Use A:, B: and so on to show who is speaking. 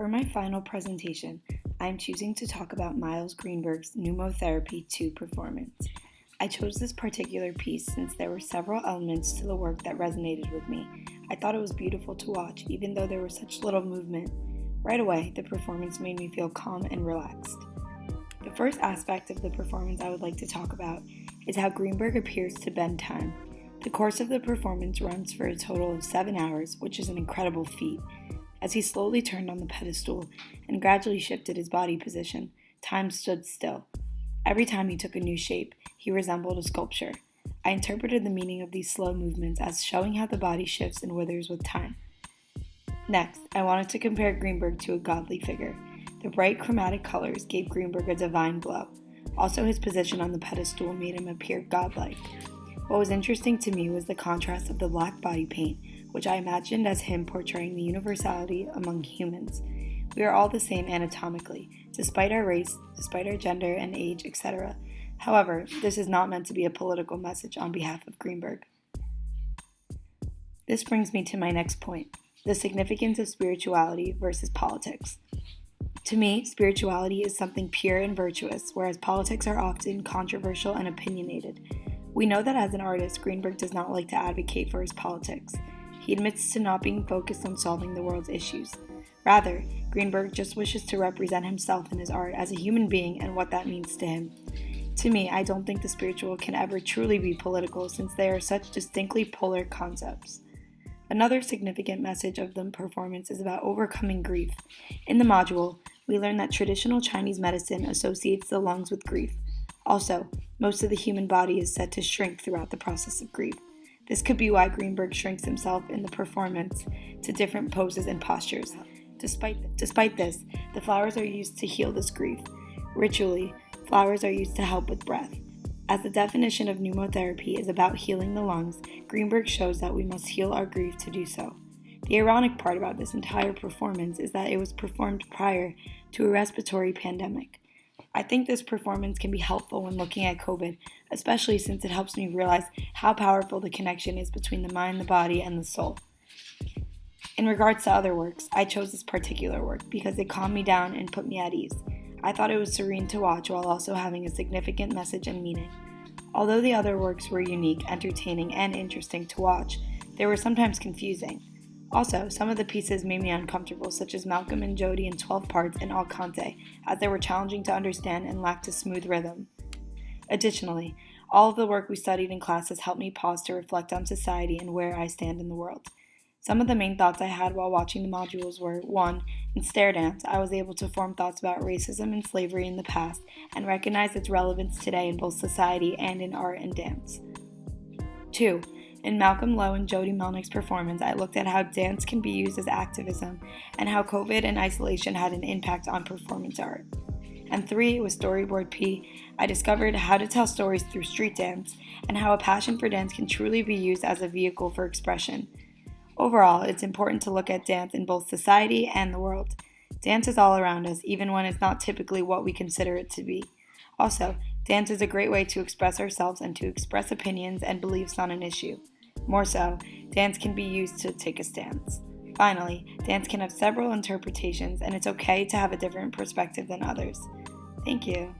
A: For my final presentation, I am choosing to talk about Miles Greenberg's Pneumotherapy 2 performance. I chose this particular piece since there were several elements to the work that resonated with me. I thought it was beautiful to watch, even though there was such little movement. Right away, the performance made me feel calm and relaxed. The first aspect of the performance I would like to talk about is how Greenberg appears to bend time. The course of the performance runs for a total of 7 hours, which is an incredible feat. As he slowly turned on the pedestal and gradually shifted his body position, time stood still. Every time he took a new shape, he resembled a sculpture. I interpreted the meaning of these slow movements as showing how the body shifts and withers with time. Next, I wanted to compare Greenberg to a godly figure. The bright chromatic colors gave Greenberg a divine glow. Also, his position on the pedestal made him appear godlike. What was interesting to me was the contrast of the black body paint, which I imagined as him portraying the universality among humans. We are all the same anatomically, despite our race, despite our gender and age, etc. However, this is not meant to be a political message on behalf of Greenberg. This brings me to my next point, the significance of spirituality versus politics. To me, spirituality is something pure and virtuous, whereas politics are often controversial and opinionated. We know that as an artist, Greenberg does not like to advocate for his politics. He admits to not being focused on solving the world's issues. Rather, Greenberg just wishes to represent himself in his art as a human being and what that means to him. To me, I don't think the spiritual can ever truly be political since they are such distinctly polar concepts. Another significant message of the performance is about overcoming grief. In the module, we learn that traditional Chinese medicine associates the lungs with grief. Also, most of the human body is said to shrink throughout the process of grief. This could be why Greenberg shrinks himself in the performance to different poses and postures. Despite this, the flowers are used to heal this grief. Ritually, flowers are used to help with breath. As the definition of pneumotherapy is about healing the lungs, Greenberg shows that we must heal our grief to do so. The ironic part about this entire performance is that it was performed prior to a respiratory pandemic. I think this performance can be helpful when looking at COVID, especially since it helps me realize how powerful the connection is between the mind, the body, and the soul. In regards to other works, I chose this particular work because it calmed me down and put me at ease. I thought it was serene to watch while also having a significant message and meaning. Although the other works were unique, entertaining, and interesting to watch, they were sometimes confusing. Also, some of the pieces made me uncomfortable, such as Malcolm and Jody in 12 parts and Al Conte, as they were challenging to understand and lacked a smooth rhythm. Additionally, all of the work we studied in classes helped me pause to reflect on society and where I stand in the world. Some of the main thoughts I had while watching the modules were, 1. In stair dance, I was able to form thoughts about racism and slavery in the past and recognize its relevance today in both society and in art and dance. 2. In Malcolm Lowe and Jody Melnick's performance, I looked at how dance can be used as activism and how COVID and isolation had an impact on performance art. And 3, with Storyboard P, I discovered how to tell stories through street dance and how a passion for dance can truly be used as a vehicle for expression. Overall, it's important to look at dance in both society and the world. Dance is all around us, even when it's not typically what we consider it to be. Also, dance is a great way to express ourselves and to express opinions and beliefs on an issue. More so, dance can be used to take a stance. Finally, dance can have several interpretations, and it's okay to have a different perspective than others. Thank you.